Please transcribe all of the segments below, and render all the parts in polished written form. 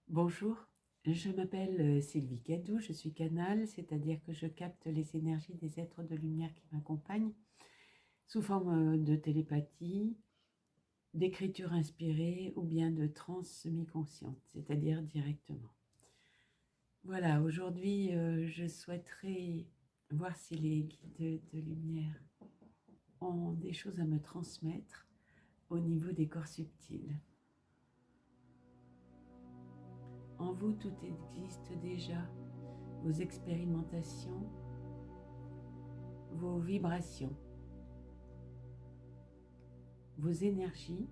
Bonjour, je m'appelle Sylvie Cadou, je suis canal, c'est-à-dire que je capte les énergies des êtres de lumière qui m'accompagnent sous forme de télépathie, d'écriture inspirée ou bien de transe semi-consciente, c'est-à-dire directement. Voilà, aujourd'hui je souhaiterais voir si les guides de lumière ont des choses à me transmettre au niveau des corps subtils. En vous, tout existe déjà, vos expérimentations, vos vibrations, vos énergies.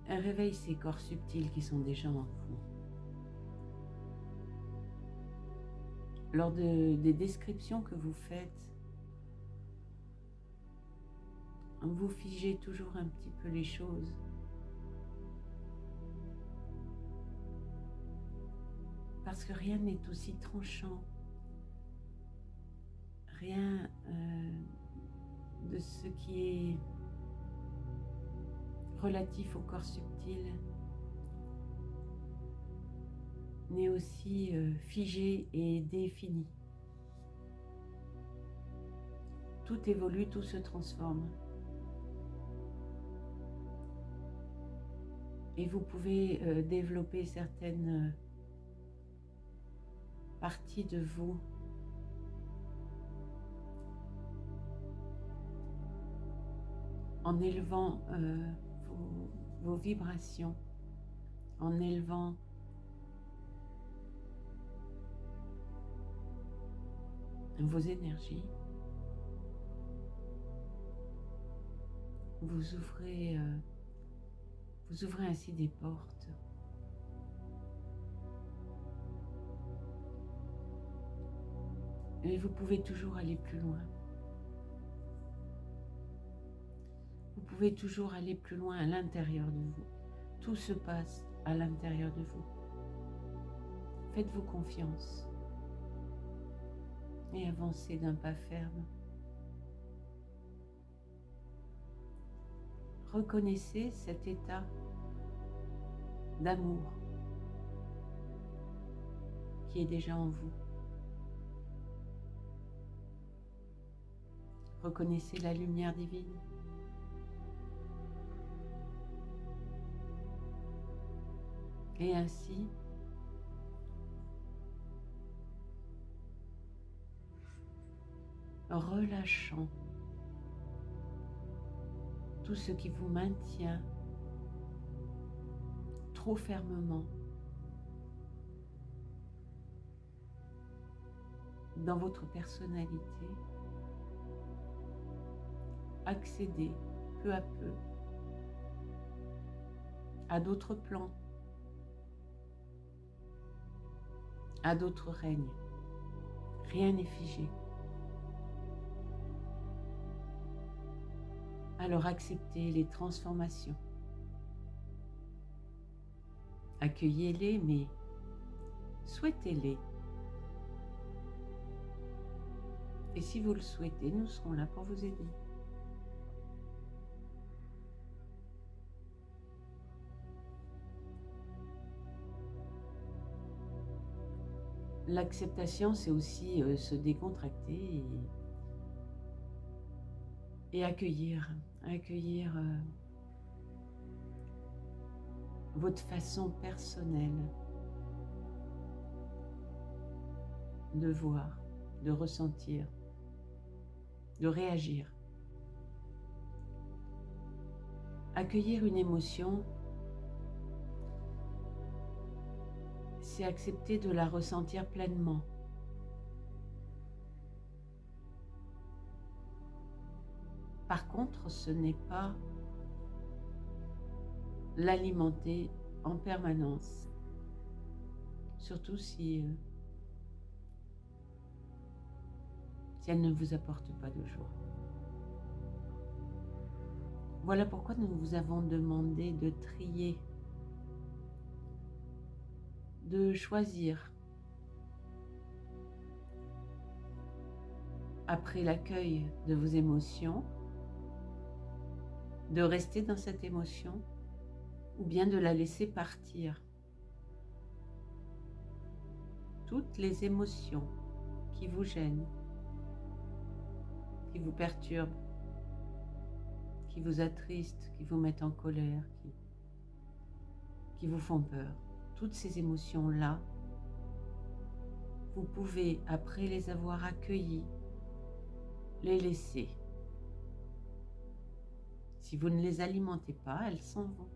Réveille ces corps subtils qui sont déjà en vous. Lors des descriptions que vous faites, vous figez toujours un petit peu les choses. Parce que rien n'est aussi tranchant. Rien de ce qui est relatif au corps subtil n'est aussi figé et défini. Tout évolue, tout se transforme. Et vous pouvez développer certaines parties de vous en élevant vos vibrations, en élevant vos énergies. Vous ouvrez ainsi des portes. Et vous pouvez toujours aller plus loin. Vous pouvez toujours aller plus loin à l'intérieur de vous. Tout se passe à l'intérieur de vous. Faites-vous confiance et avancez d'un pas ferme. Reconnaissez cet état d'amour qui est déjà en vous. Reconnaissez la lumière divine. Et ainsi, relâchant tout ce qui vous maintient trop fermement dans votre personnalité, accédez peu à peu à d'autres plans, à d'autres règnes. Rien n'est figé. Alors acceptez les transformations. Accueillez-les, mais souhaitez-les. Et si vous le souhaitez, nous serons là pour vous aider. L'acceptation, c'est aussi se décontracter et accueillir votre façon personnelle de voir, de ressentir, de réagir. Accueillir une émotion, c'est accepter de la ressentir pleinement. Par contre, ce n'est pas l'alimenter en permanence, surtout si elle ne vous apporte pas de joie. Voilà pourquoi nous vous avons demandé de trier, de choisir, après l'accueil de vos émotions, de rester dans cette émotion ou bien de la laisser partir toutes les émotions qui vous gênent, qui vous perturbent, qui vous attristent, qui vous mettent en colère, qui vous font peur. Toutes ces émotions-là, vous pouvez, après les avoir accueillies, les laisser. Si vous ne les alimentez pas, elles s'en vont.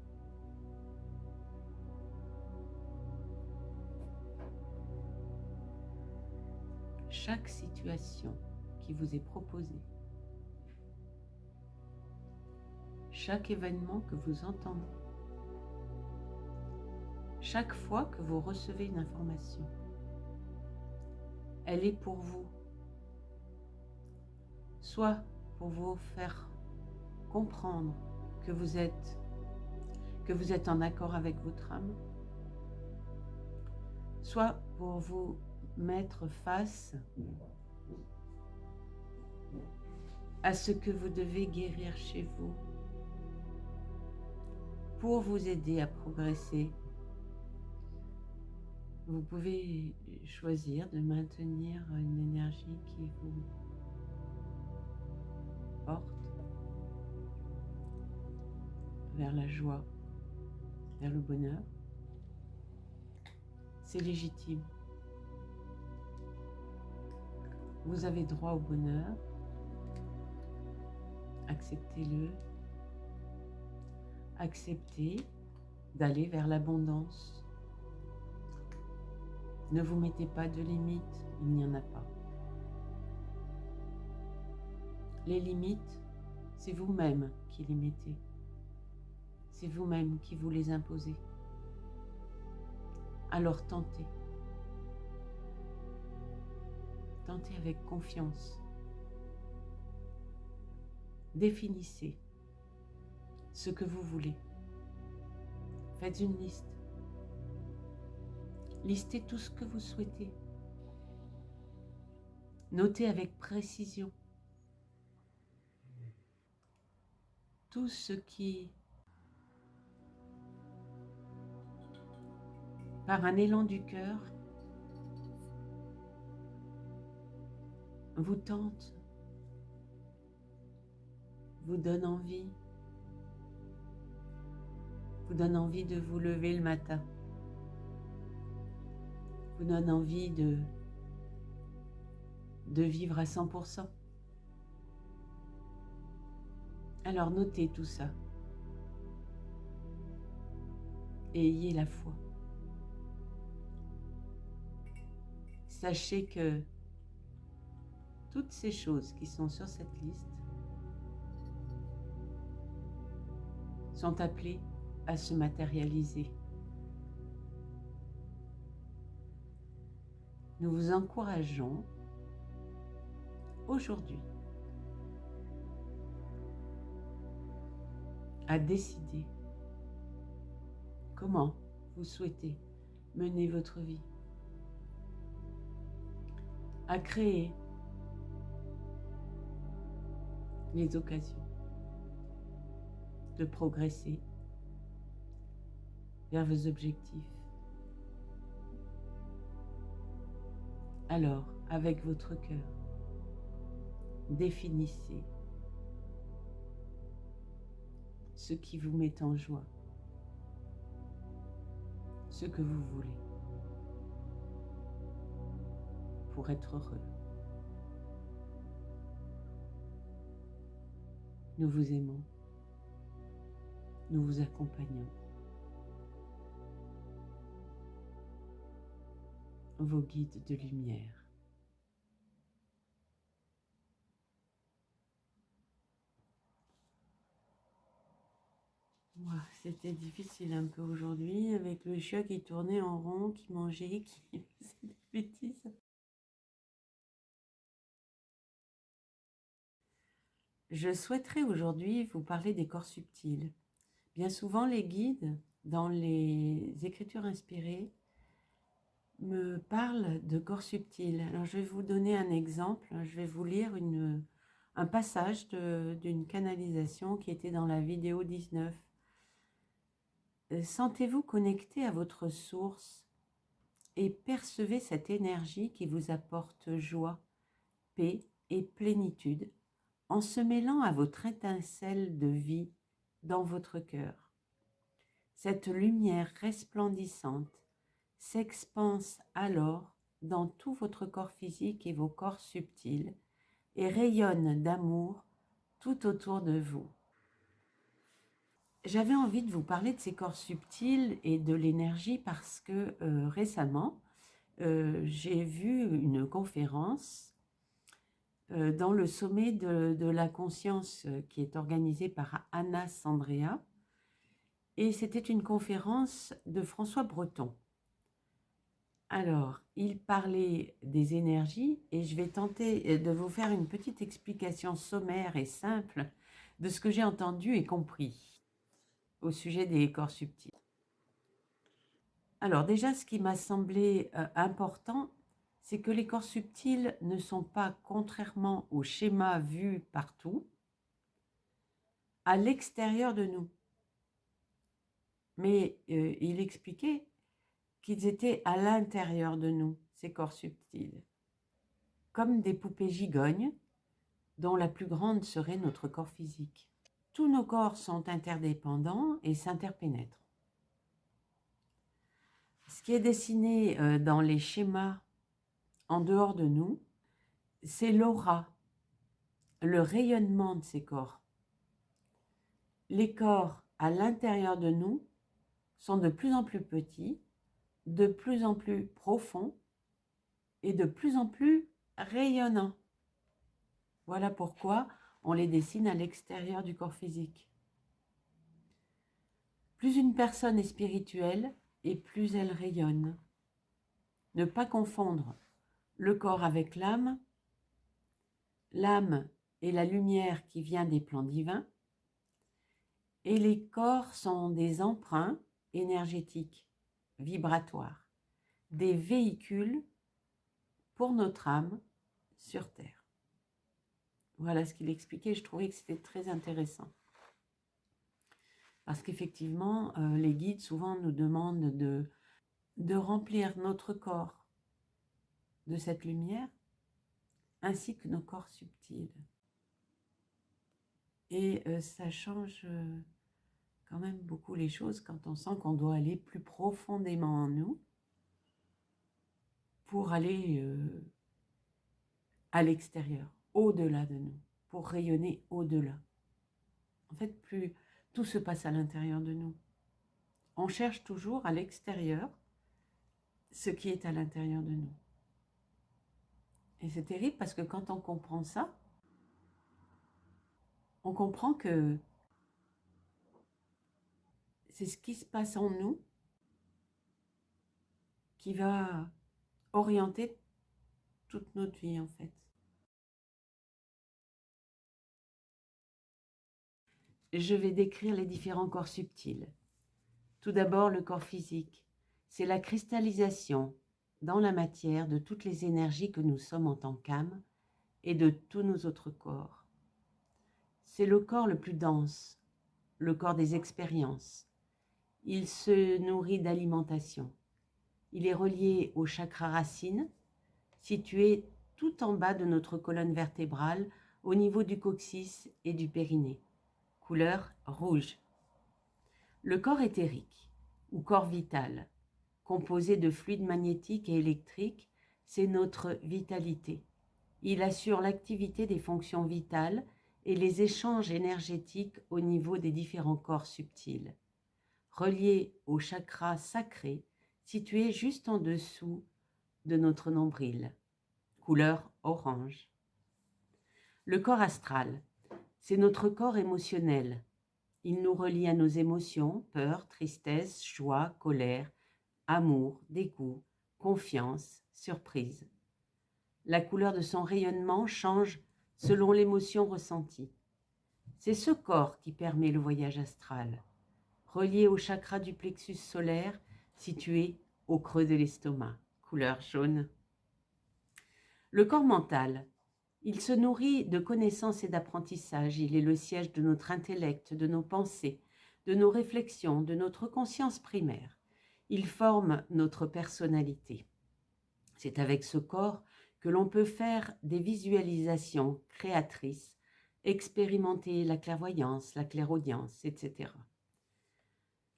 Chaque situation qui vous est proposée, chaque événement que vous entendez, chaque fois que vous recevez une information, elle est pour vous, soit pour vous faire comprendre que vous êtes en accord avec votre âme, soit pour vous mettre face à ce que vous devez guérir chez vous, pour vous aider à progresser. Vous pouvez choisir de maintenir une énergie qui vous porte vers la joie, vers le bonheur. C'est légitime. Vous avez droit au bonheur. Acceptez-le. Acceptez d'aller vers l'abondance. Ne vous mettez pas de limites, il n'y en a pas. Les limites, c'est vous-même qui les mettez. C'est vous-même qui vous les imposez. Alors tentez. Tentez avec confiance. Définissez ce que vous voulez. Faites une liste. Listez tout ce que vous souhaitez. Notez avec précision tout ce qui, par un élan du cœur, vous tente, vous donne envie de vous lever le matin, vous donne envie de vivre à 100%. Alors notez tout ça et ayez la foi. Sachez que toutes ces choses qui sont sur cette liste sont appelées à se matérialiser. Nous vous encourageons aujourd'hui à décider comment vous souhaitez mener votre vie, à créer les occasions de progresser vers vos objectifs. Alors, avec votre cœur, définissez ce qui vous met en joie, ce que vous voulez pour être heureux. Nous vous aimons, nous vous accompagnons. Vos guides de lumière. Wow, c'était difficile un peu aujourd'hui avec le chat qui tournait en rond, qui mangeait, qui faisait des bêtises. Je souhaiterais aujourd'hui vous parler des corps subtils. Bien souvent, les guides, dans les écritures inspirées, me parlent de corps subtils. Alors, je vais vous donner un exemple. Je vais vous lire un passage d'une canalisation qui était dans la vidéo 19. Sentez-vous connecté à votre source, et percevez cette énergie qui vous apporte joie, paix et plénitude en se mêlant à votre étincelle de vie dans votre cœur. Cette lumière resplendissante s'expanse alors dans tout votre corps physique et vos corps subtils et rayonne d'amour tout autour de vous. J'avais envie de vous parler de ces corps subtils et de l'énergie parce que récemment, j'ai vu une conférence dans le sommet de la conscience qui est organisée par Anna Sandrea. Et c'était une conférence de François Breton. Alors, il parlait des énergies et je vais tenter de vous faire une petite explication sommaire et simple de ce que j'ai entendu et compris au sujet des corps subtils. Alors déjà, ce qui m'a semblé important, c'est que les corps subtils ne sont pas, contrairement au schéma vu partout, à l'extérieur de nous. Mais il expliquait qu'ils étaient à l'intérieur de nous, ces corps subtils, comme des poupées gigognes, dont la plus grande serait notre corps physique. Tous nos corps sont interdépendants et s'interpénètrent. Ce qui est dessiné dans les schémas en dehors de nous, c'est l'aura, le rayonnement de ces corps. Les corps à l'intérieur de nous sont de plus en plus petits, de plus en plus profonds et de plus en plus rayonnants. Voilà pourquoi on les dessine à l'extérieur du corps physique. Plus une personne est spirituelle et plus elle rayonne. Ne pas confondre le corps avec l'âme. L'âme est la lumière qui vient des plans divins et les corps sont des emprunts énergétiques, vibratoires, des véhicules pour notre âme sur Terre. Voilà ce qu'il expliquait, je trouvais que c'était très intéressant. Parce qu'effectivement, les guides souvent nous demandent de remplir notre corps de cette lumière, ainsi que nos corps subtils. Et ça change quand même beaucoup les choses quand on sent qu'on doit aller plus profondément en nous pour aller à l'extérieur, au-delà de nous, pour rayonner au-delà. En fait, plus tout se passe à l'intérieur de nous. On cherche toujours à l'extérieur ce qui est à l'intérieur de nous. Et c'est terrible parce que quand on comprend ça, on comprend que c'est ce qui se passe en nous qui va orienter toute notre vie en fait. Je vais décrire les différents corps subtils. Tout d'abord, le corps physique. C'est la cristallisation dans la matière de toutes les énergies que nous sommes en tant qu'âme et de tous nos autres corps. C'est le corps le plus dense, le corps des expériences. Il se nourrit d'alimentation. Il est relié au chakra racine, situé tout en bas de notre colonne vertébrale, au niveau du coccyx et du périnée. Couleur rouge. Le corps éthérique, ou corps vital, composé de fluides magnétiques et électriques, c'est notre vitalité. Il assure l'activité des fonctions vitales et les échanges énergétiques au niveau des différents corps subtils. Relié au chakra sacré, situé juste en dessous de notre nombril, couleur orange. Le corps astral, c'est notre corps émotionnel. Il nous relie à nos émotions, peur, tristesse, joie, colère, amour, dégoût, confiance, surprise. La couleur de son rayonnement change selon l'émotion ressentie. C'est ce corps qui permet le voyage astral, relié au chakra du plexus solaire situé au creux de l'estomac, couleur jaune. Le corps mental, il se nourrit de connaissances et d'apprentissage. Il est le siège de notre intellect, de nos pensées, de nos réflexions, de notre conscience primaire. Il forme notre personnalité. C'est avec ce corps que l'on peut faire des visualisations créatrices, expérimenter la clairvoyance, la clairaudience, etc.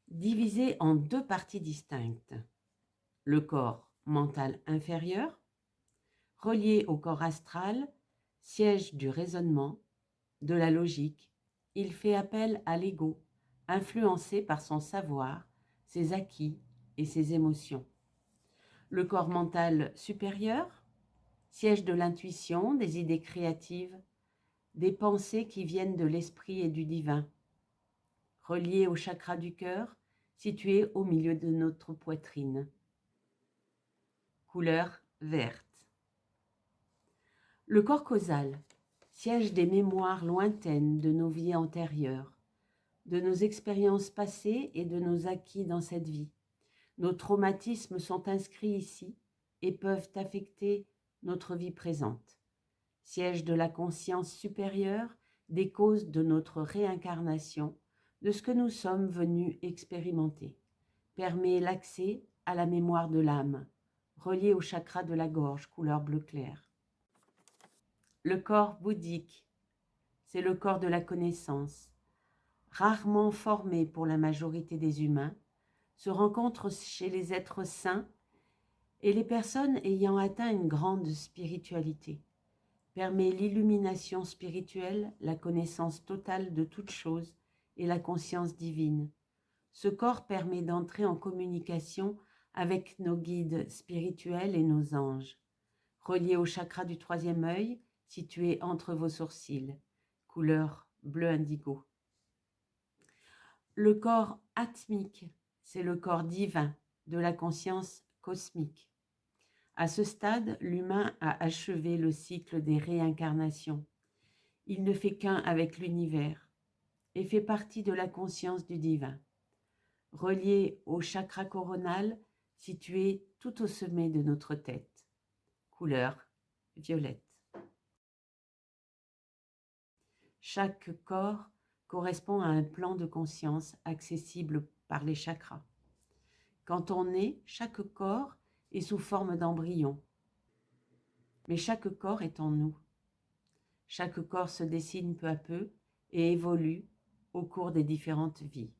Divisé en deux parties distinctes. Le corps mental inférieur, relié au corps astral, siège du raisonnement, de la logique, il fait appel à l'ego, influencé par son savoir, ses acquis et ses émotions. Le corps mental supérieur, siège de l'intuition, des idées créatives, des pensées qui viennent de l'esprit et du divin, relié au chakra du cœur, situé au milieu de notre poitrine. Couleur verte. Le corps causal, siège des mémoires lointaines de nos vies antérieures, de nos expériences passées et de nos acquis dans cette vie. Nos traumatismes sont inscrits ici et peuvent affecter notre vie présente. Siège de la conscience supérieure, des causes de notre réincarnation, de ce que nous sommes venus expérimenter. Permet l'accès à la mémoire de l'âme, reliée au chakra de la gorge, couleur bleu clair. Le corps bouddhique, c'est le corps de la connaissance, rarement formé pour la majorité des humains, se rencontre chez les êtres saints et les personnes ayant atteint une grande spiritualité. Permet l'illumination spirituelle, la connaissance totale de toutes choses et la conscience divine. Ce corps permet d'entrer en communication avec nos guides spirituels et nos anges. Relié au chakra du troisième œil, situé entre vos sourcils, couleur bleu indigo. Le corps atmique, c'est le corps divin de la conscience cosmique. À ce stade, l'humain a achevé le cycle des réincarnations. Il ne fait qu'un avec l'univers et fait partie de la conscience du divin. Relié au chakra coronal, situé tout au sommet de notre tête. Couleur violette. Chaque corps correspond à un plan de conscience accessible par les chakras. Quand on naît, chaque corps est sous forme d'embryon. Mais chaque corps est en nous. Chaque corps se dessine peu à peu et évolue au cours des différentes vies.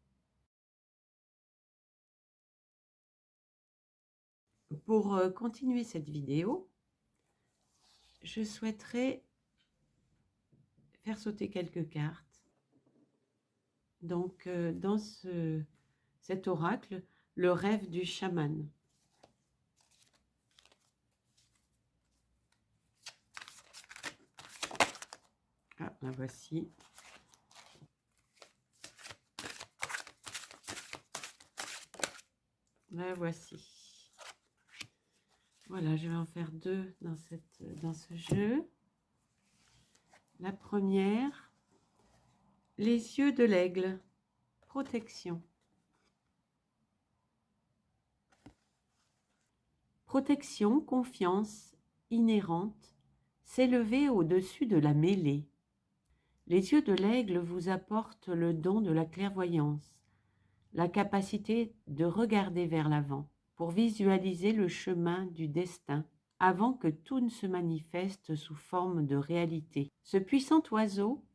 Pour continuer cette vidéo, je souhaiterais faire sauter quelques cartes. Donc, dans cet oracle, le rêve du chaman. Ah, la voici. La voici. Voilà, je vais en faire deux dans ce jeu. La première, les yeux de l'aigle, protection. Protection, confiance inhérente, s'élever au-dessus de la mêlée. Les yeux de l'aigle vous apportent le don de la clairvoyance, la capacité de regarder vers l'avant pour visualiser le chemin du destin avant que tout ne se manifeste sous forme de réalité. Ce puissant oiseau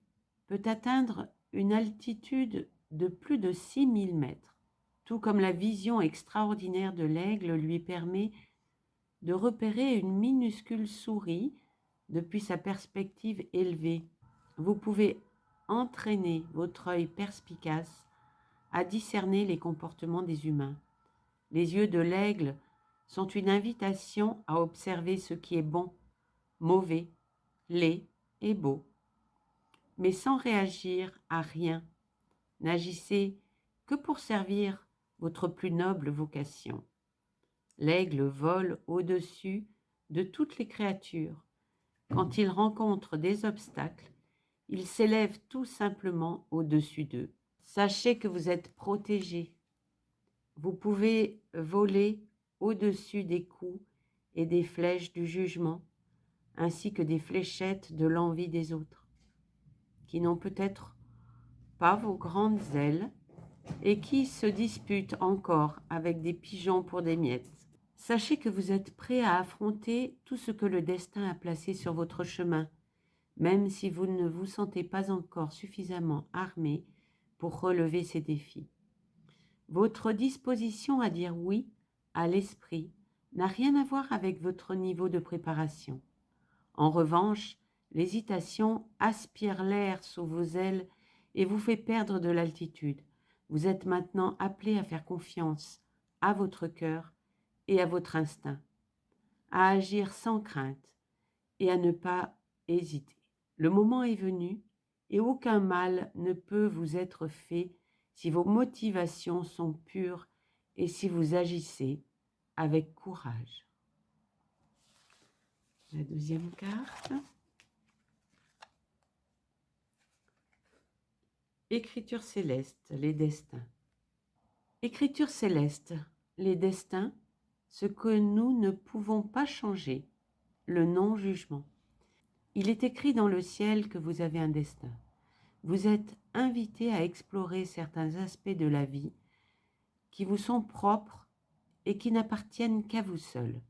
peut atteindre une altitude de plus de 6000 mètres, tout comme la vision extraordinaire de l'aigle lui permet de repérer une minuscule souris depuis sa perspective élevée. Vous pouvez entraîner votre œil perspicace à discerner les comportements des humains. Les yeux de l'aigle sont une invitation à observer ce qui est bon, mauvais, laid et beau, mais sans réagir à rien. N'agissez que pour servir votre plus noble vocation. L'aigle vole au-dessus de toutes les créatures. Quand il rencontre des obstacles, il s'élève tout simplement au-dessus d'eux. Sachez que vous êtes protégés. Vous pouvez voler au-dessus des coups et des flèches du jugement, ainsi que des fléchettes de l'envie des autres, qui n'ont peut-être pas vos grandes ailes, et qui se dispute encore avec des pigeons pour des miettes. Sachez que vous êtes prêt à affronter tout ce que le destin a placé sur votre chemin, même si vous ne vous sentez pas encore suffisamment armé pour relever ces défis. Votre disposition à dire oui à l'esprit n'a rien à voir avec votre niveau de préparation. En revanche, l'hésitation aspire l'air sous vos ailes et vous fait perdre de l'altitude. Vous êtes maintenant appelé à faire confiance à votre cœur et à votre instinct, à agir sans crainte et à ne pas hésiter. Le moment est venu et aucun mal ne peut vous être fait si vos motivations sont pures et si vous agissez avec courage. La deuxième carte. Écriture céleste, les destins. Écriture céleste, les destins, ce que nous ne pouvons pas changer, le non-jugement. Il est écrit dans le ciel que vous avez un destin. Vous êtes invité à explorer certains aspects de la vie qui vous sont propres et qui n'appartiennent qu'à vous seul.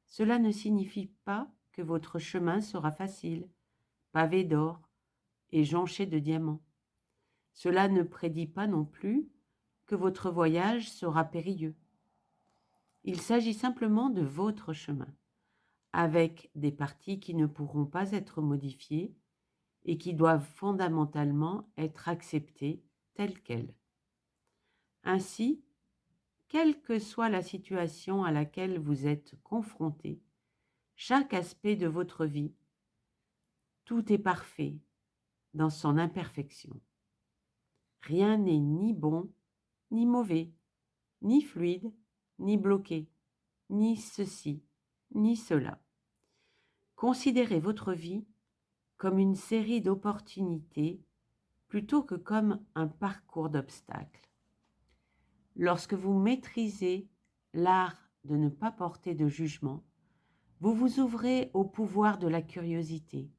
Cela ne signifie pas que votre chemin sera facile, pavé d'or et jonché de diamants. Cela ne prédit pas non plus que votre voyage sera périlleux. Il s'agit simplement de votre chemin, avec des parties qui ne pourront pas être modifiées et qui doivent fondamentalement être acceptées telles quelles. Ainsi, quelle que soit la situation à laquelle vous êtes confronté, chaque aspect de votre vie, tout est parfait dans son imperfection. Rien n'est ni bon, ni mauvais, ni fluide, ni bloqué, ni ceci, ni cela. Considérez votre vie comme une série d'opportunités plutôt que comme un parcours d'obstacles. Lorsque vous maîtrisez l'art de ne pas porter de jugement, vous vous ouvrez au pouvoir de la curiosité.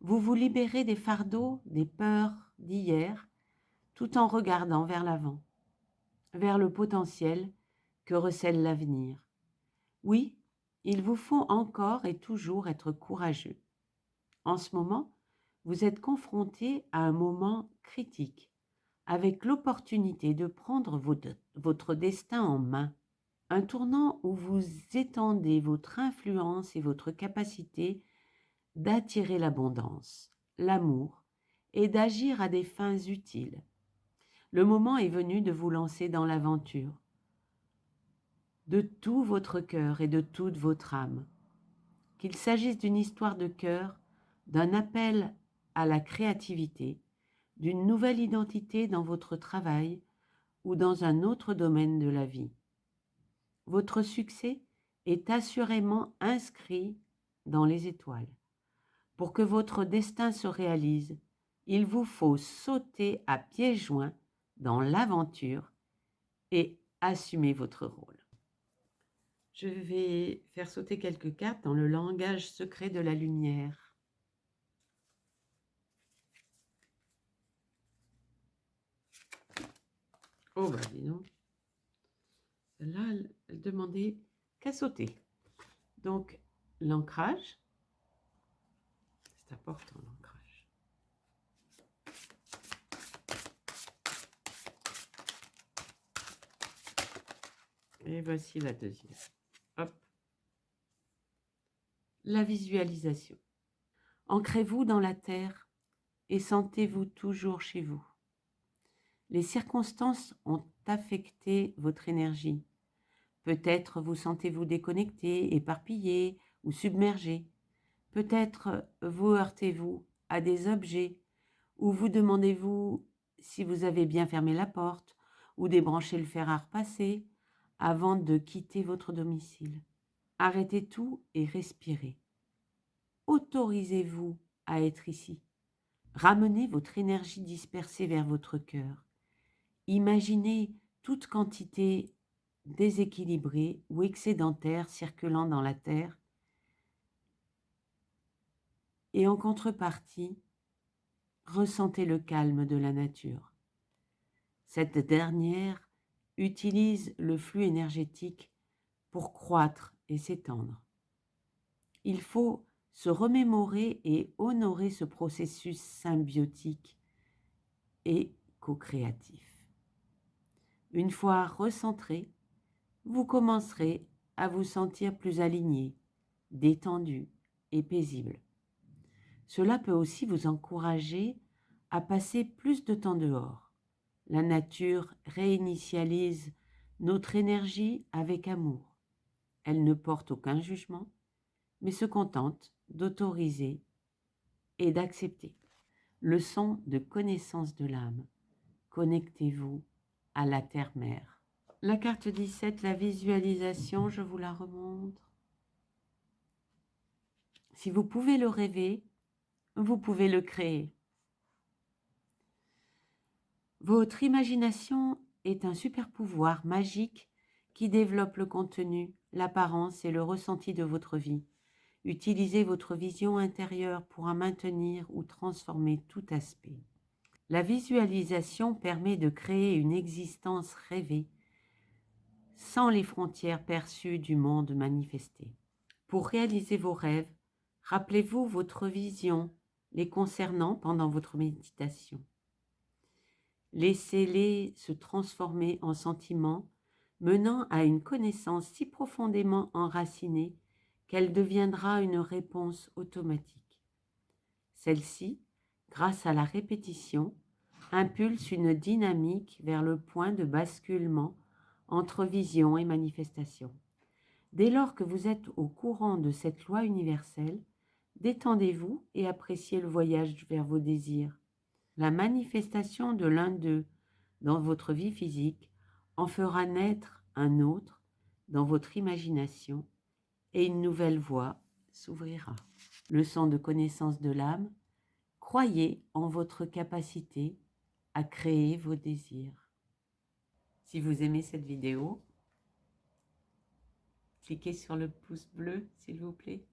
Vous vous libérez des fardeaux, des peurs d'hier, tout en regardant vers l'avant, vers le potentiel que recèle l'avenir. Oui, il vous faut encore et toujours être courageux. En ce moment, vous êtes confronté à un moment critique, avec l'opportunité de prendre votre destin en main. Un tournant où vous étendez votre influence et votre capacité d'attirer l'abondance, l'amour et d'agir à des fins utiles. Le moment est venu de vous lancer dans l'aventure, de tout votre cœur et de toute votre âme. Qu'il s'agisse d'une histoire de cœur, d'un appel à la créativité, d'une nouvelle identité dans votre travail ou dans un autre domaine de la vie. Votre succès est assurément inscrit dans les étoiles. Pour que votre destin se réalise, il vous faut sauter à pieds joints dans l'aventure et assumer votre rôle. Je vais faire sauter quelques cartes dans le langage secret de la lumière. Oh bah dis donc. Là, elle demandait qu'à sauter. Donc, l'ancrage. C'est important, l'ancrage. Et voici la deuxième. Hop. La visualisation. Ancrez-vous dans la terre et sentez-vous toujours chez vous. Les circonstances ont affecté votre énergie. Peut-être vous sentez-vous déconnecté, éparpillé ou submergé. Peut-être vous heurtez-vous à des objets ou vous demandez-vous si vous avez bien fermé la porte ou débranché le fer à repasser avant de quitter votre domicile. Arrêtez tout et respirez. Autorisez-vous à être ici. Ramenez votre énergie dispersée vers votre cœur. Imaginez toute quantité déséquilibrée ou excédentaire circulant dans la Terre et en contrepartie, ressentez le calme de la nature. Cette dernière utilise le flux énergétique pour croître et s'étendre. Il faut se remémorer et honorer ce processus symbiotique et co-créatif. Une fois recentré, vous commencerez à vous sentir plus aligné, détendu et paisible. Cela peut aussi vous encourager à passer plus de temps dehors. La nature réinitialise notre énergie avec amour. Elle ne porte aucun jugement, mais se contente d'autoriser et d'accepter. Leçon de connaissance de l'âme. Connectez-vous à la terre-mère. La carte 17, la visualisation, je vous la remontre. Si vous pouvez le rêver, vous pouvez le créer. Votre imagination est un super pouvoir magique qui développe le contenu, l'apparence et le ressenti de votre vie. Utilisez votre vision intérieure pour en maintenir ou transformer tout aspect. La visualisation permet de créer une existence rêvée sans les frontières perçues du monde manifesté. Pour réaliser vos rêves, rappelez-vous votre vision les concernant pendant votre méditation. Laissez-les se transformer en sentiments menant à une connaissance si profondément enracinée qu'elle deviendra une réponse automatique. Celle-ci, grâce à la répétition, impulse une dynamique vers le point de basculement entre vision et manifestation. Dès lors que vous êtes au courant de cette loi universelle, détendez-vous et appréciez le voyage vers vos désirs. La manifestation de l'un d'eux dans votre vie physique en fera naître un autre dans votre imagination et une nouvelle voie s'ouvrira. Leçon de connaissance de l'âme, croyez en votre capacité à créer vos désirs. Si vous aimez cette vidéo, cliquez sur le pouce bleu, s'il vous plaît.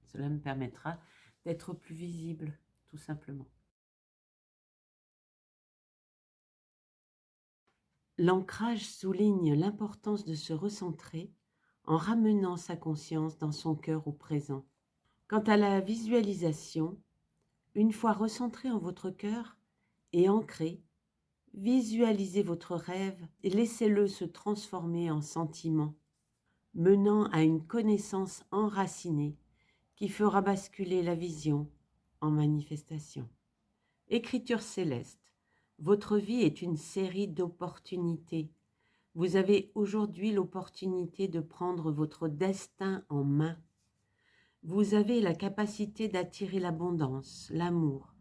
Cela me permettra d'être plus visible, tout simplement. L'ancrage souligne l'importance de se recentrer en ramenant sa conscience dans son cœur au présent. Quant à la visualisation, une fois recentré en votre cœur et ancré, visualisez votre rêve et laissez-le se transformer en sentiment, menant à une connaissance enracinée qui fera basculer la vision en manifestation. Écriture céleste. Votre vie est une série d'opportunités. Vous avez aujourd'hui l'opportunité de prendre votre destin en main. Vous avez la capacité d'attirer l'abondance, l'amour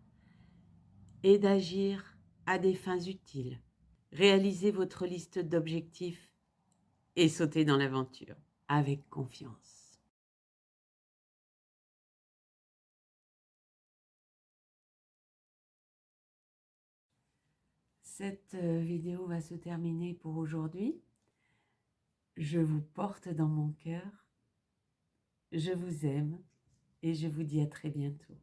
et d'agir à des fins utiles. Réalisez votre liste d'objectifs et sautez dans l'aventure avec confiance. Cette vidéo va se terminer pour aujourd'hui. Je vous porte dans mon cœur. Je vous aime et je vous dis à très bientôt.